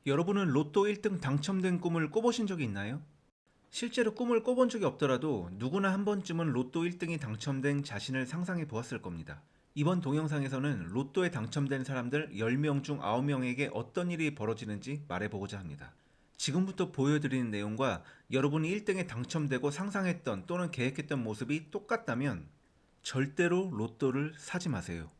여러분은 로또 1등 당첨된 꿈을 꿔보신 적이 있나요? 실제로 꿈을 꿔본 적이 없더라도 누구나 한 번쯤은 로또 1등이 당첨된 자신을 상상해 보았을 겁니다. 이번 동영상에서는 로또에 당첨된 사람들 10명 중 9명에게 어떤 일이 벌어지는지 말해보고자 합니다. 지금부터 보여드리는 내용과 여러분이 1등에 당첨되고 상상했던 또는 계획했던 모습이 똑같다면 절대로 로또를 사지 마세요.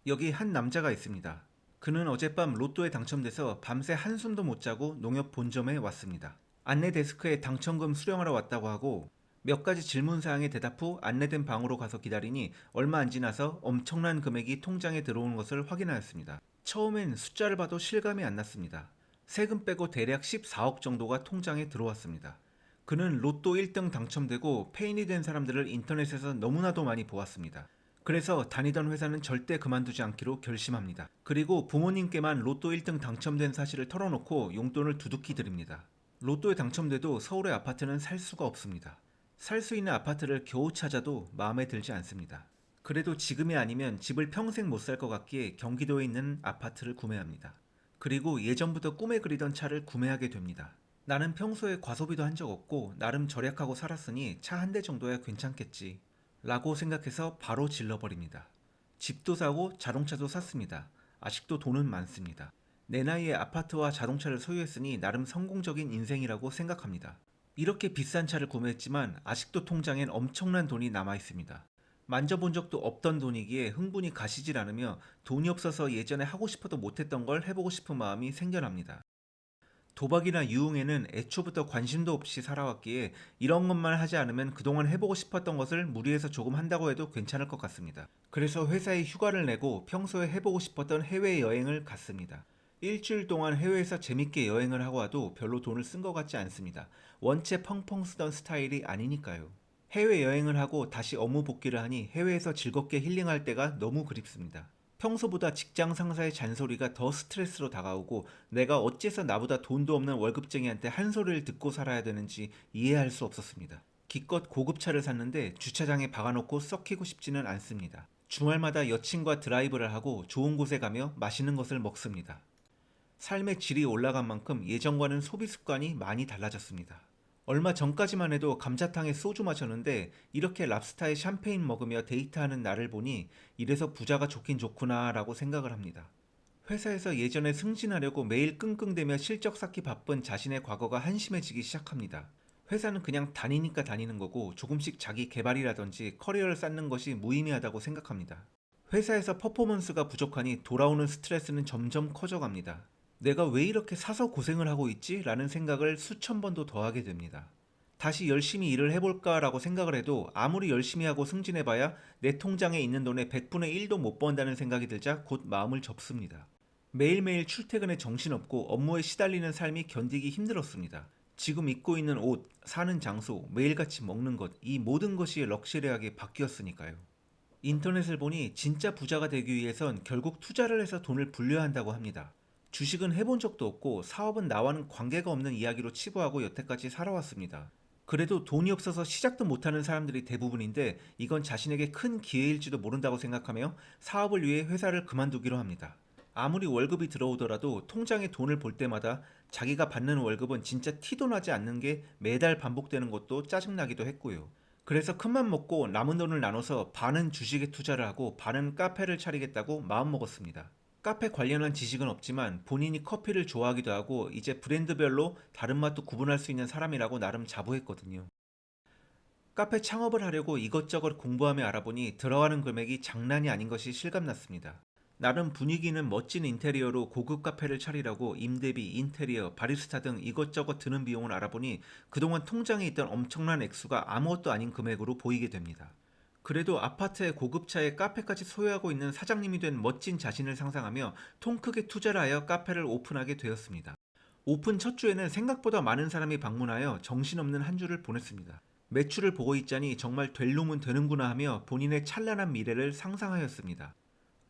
여기 한 남자가 있습니다. 그는 어젯밤 로또에 당첨돼서 밤새 한숨도 못 자고 농협 본점에 왔습니다. 안내 데스크에 당첨금 수령하러 왔다고 하고 몇 가지 질문사항에 대답 후 안내된 방으로 가서 기다리니 얼마 안 지나서 엄청난 금액이 통장에 들어오는 것을 확인하였습니다. 처음엔 숫자를 봐도 실감이 안 났습니다. 세금 빼고 대략 14억 정도가 통장에 들어왔습니다. 그는 로또 1등 당첨되고 페인이 된 사람들을 인터넷에서 너무나도 많이 보았습니다. 그래서 다니던 회사는 절대 그만두지 않기로 결심합니다. 그리고 부모님께만 로또 1등 당첨된 사실을 털어놓고 용돈을 두둑히 드립니다. 로또에 당첨돼도 서울의 아파트는 살 수가 없습니다. 살 수 있는 아파트를 겨우 찾아도 마음에 들지 않습니다. 그래도 지금이 아니면 집을 평생 못 살 것 같기에 경기도에 있는 아파트를 구매합니다. 그리고 예전부터 꿈에 그리던 차를 구매하게 됩니다. 나는 평소에 과소비도 한 적 없고 나름 절약하고 살았으니 차 한 대 정도야 괜찮겠지 라고 생각해서 바로 질러버립니다. 집도 사고 자동차도 샀습니다. 아직도 돈은 많습니다. 내 나이에 아파트와 자동차를 소유했으니 나름 성공적인 인생이라고 생각합니다. 이렇게 비싼 차를 구매했지만 아직도 통장엔 엄청난 돈이 남아있습니다. 만져본 적도 없던 돈이기에 흥분이 가시질 않으며 돈이 없어서 예전에 하고 싶어도 못했던 걸 해보고 싶은 마음이 생겨납니다. 도박이나 유흥에는 애초부터 관심도 없이 살아왔기에 이런 것만 하지 않으면 그동안 해보고 싶었던 것을 무리해서 조금 한다고 해도 괜찮을 것 같습니다. 그래서 회사에 휴가를 내고 평소에 해보고 싶었던 해외여행을 갔습니다. 일주일 동안 해외에서 재밌게 여행을 하고 와도 별로 돈을 쓴 것 같지 않습니다. 원체 펑펑 쓰던 스타일이 아니니까요. 해외여행을 하고 다시 업무 복귀를 하니 해외에서 즐겁게 힐링할 때가 너무 그립습니다. 평소보다 직장 상사의 잔소리가 더 스트레스로 다가오고 내가 어째서 나보다 돈도 없는 월급쟁이한테 한 소리를 듣고 살아야 되는지 이해할 수 없었습니다. 기껏 고급차를 샀는데 주차장에 박아놓고 썩히고 싶지는 않습니다. 주말마다 여친과 드라이브를 하고 좋은 곳에 가며 맛있는 것을 먹습니다. 삶의 질이 올라간 만큼 예전과는 소비 습관이 많이 달라졌습니다. 얼마 전까지만 해도 감자탕에 소주 마셨는데 이렇게 랍스타에 샴페인 먹으며 데이트하는 나를 보니 이래서 부자가 좋긴 좋구나 라고 생각을 합니다. 회사에서 예전에 승진하려고 매일 끙끙대며 실적 쌓기 바쁜 자신의 과거가 한심해지기 시작합니다. 회사는 그냥 다니니까 다니는 거고 조금씩 자기 개발이라든지 커리어를 쌓는 것이 무의미하다고 생각합니다. 회사에서 퍼포먼스가 부족하니 돌아오는 스트레스는 점점 커져갑니다. 내가 왜 이렇게 사서 고생을 하고 있지? 라는 생각을 수천 번도 더 하게 됩니다. 다시 열심히 일을 해볼까 라고 생각을 해도 아무리 열심히 하고 승진해봐야 내 통장에 있는 돈의 100분의 1도 못 번다는 생각이 들자 곧 마음을 접습니다. 매일매일 출퇴근에 정신없고 업무에 시달리는 삶이 견디기 힘들었습니다. 지금 입고 있는 옷, 사는 장소, 매일같이 먹는 것, 이 모든 것이 럭셔리하게 바뀌었으니까요. 인터넷을 보니 진짜 부자가 되기 위해선 결국 투자를 해서 돈을 불려야 한다고 합니다. 주식은 해본 적도 없고 사업은 나와는 관계가 없는 이야기로 치부하고 여태까지 살아왔습니다. 그래도 돈이 없어서 시작도 못하는 사람들이 대부분인데 이건 자신에게 큰 기회일지도 모른다고 생각하며 사업을 위해 회사를 그만두기로 합니다. 아무리 월급이 들어오더라도 통장에 돈을 볼 때마다 자기가 받는 월급은 진짜 티도 나지 않는 게 매달 반복되는 것도 짜증나기도 했고요. 그래서 큰맘 먹고 남은 돈을 나눠서 반은 주식에 투자를 하고 반은 카페를 차리겠다고 마음먹었습니다. 카페 관련한 지식은 없지만 본인이 커피를 좋아하기도 하고 이제 브랜드별로 다른 맛도 구분할 수 있는 사람이라고 나름 자부했거든요. 카페 창업을 하려고 이것저것 공부하며 알아보니 들어가는 금액이 장난이 아닌 것이 실감났습니다. 나름 분위기는 멋진 인테리어로 고급 카페를 차리라고 임대비, 인테리어, 바리스타 등 이것저것 드는 비용을 알아보니 그동안 통장에 있던 엄청난 액수가 아무것도 아닌 금액으로 보이게 됩니다. 그래도 아파트에 고급차에 카페까지 소유하고 있는 사장님이 된 멋진 자신을 상상하며 통 크게 투자를 하여 카페를 오픈하게 되었습니다. 오픈 첫 주에는 생각보다 많은 사람이 방문하여 정신없는 한 주를 보냈습니다. 매출을 보고 있자니 정말 될 놈은 되는구나 하며 본인의 찬란한 미래를 상상하였습니다.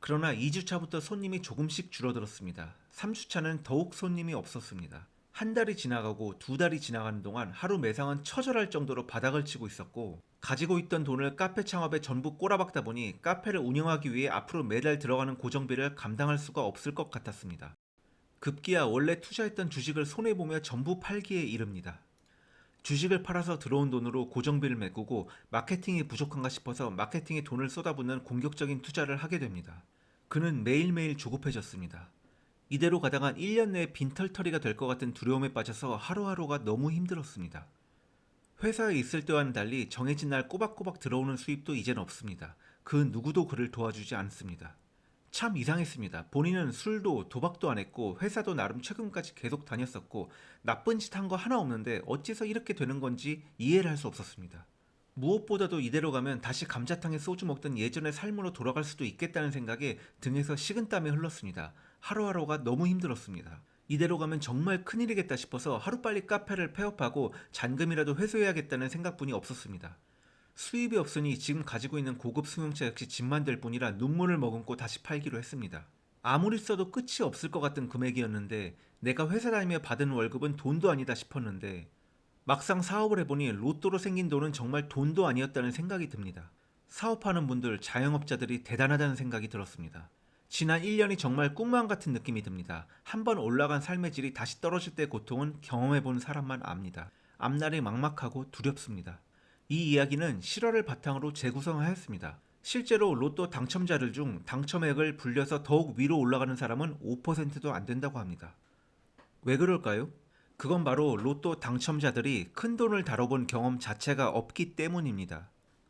그러나 2주차부터 손님이 조금씩 줄어들었습니다. 3주차는 더욱 손님이 없었습니다. 한 달이 지나가고 두 달이 지나가는 동안 하루 매상은 처절할 정도로 바닥을 치고 있었고 가지고 있던 돈을 카페 창업에 전부 꼬라박다 보니 카페를 운영하기 위해 앞으로 매달 들어가는 고정비를 감당할 수가 없을 것 같았습니다. 급기야 원래 투자했던 주식을 손해보며 전부 팔기에 이릅니다. 주식을 팔아서 들어온 돈으로 고정비를 메꾸고 마케팅이 부족한가 싶어서 마케팅에 돈을 쏟아붓는 공격적인 투자를 하게 됩니다. 그는 매일매일 조급해졌습니다. 이대로 가다간 1년 내에 빈털터리가 될 것 같은 두려움에 빠져서 하루하루가 너무 힘들었습니다. 회사에 있을 때와는 달리 정해진 날 꼬박꼬박 들어오는 수입도 이젠 없습니다. 그 누구도 그를 도와주지 않습니다. 참 이상했습니다. 본인은 술도 도박도 안 했고 회사도 나름 최근까지 계속 다녔었고 나쁜 짓 한 거 하나 없는데 어째서 이렇게 되는 건지 이해를 할 수 없었습니다. 무엇보다도 이대로 가면 다시 감자탕에 소주 먹던 예전의 삶으로 돌아갈 수도 있겠다는 생각에 등에서 식은땀이 흘렀습니다. 하루하루가 너무 힘들었습니다. 이대로 가면 정말 큰일이겠다 싶어서 하루빨리 카페를 폐업하고 잔금이라도 회수해야겠다는 생각뿐이 없었습니다. 수입이 없으니 지금 가지고 있는 고급 승용차 역시 집만 될 뿐이라 눈물을 머금고 다시 팔기로 했습니다. 아무리 써도 끝이 없을 것 같은 금액이었는데 내가 회사 다니며 받은 월급은 돈도 아니다 싶었는데 막상 사업을 해보니 로또로 생긴 돈은 정말 돈도 아니었다는 생각이 듭니다. 사업하는 분들, 자영업자들이 대단하다는 생각이 들었습니다. 지난 1년이 정말 꿈만 같은 느낌이 듭니다. 한번 올라간 삶의 질이 다시 떨어질 때의 고통은 경험해본 사람만 압니다. 앞날이 막막하고 두렵습니다. 이 이야기는 실화를 바탕으로 재구성하였습니다. 실제로 로또 당첨자들 중 당첨액을 불려서 더욱 위로 올라가는 사람은 5%도 안 된다고 합니다. 왜 그럴까요? 그건 바로 로또 당첨자들이 큰 돈을 다뤄본 경험 자체가 없기 때문입니다.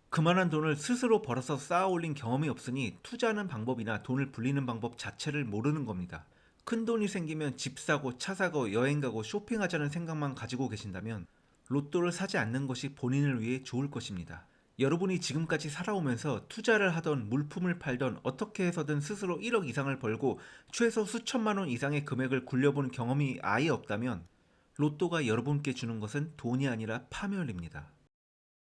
그만한 돈을 스스로 벌어서 쌓아 올린 경험이 없으니 투자하는 방법이나 돈을 불리는 방법 자체를 모르는 겁니다. 큰 돈이 생기면 집 사고 차 사고 여행 가고 쇼핑하자는 생각만 가지고 계신다면 로또를 사지 않는 것이 본인을 위해 좋을 것입니다. 여러분이 지금까지 살아오면서 투자를 하던 물품을 팔던 어떻게 해서든 스스로 1억 이상을 벌고 최소 수천만 원 이상의 금액을 굴려본 경험이 아예 없다면 로또가 여러분께 주는 것은 돈이 아니라 파멸입니다.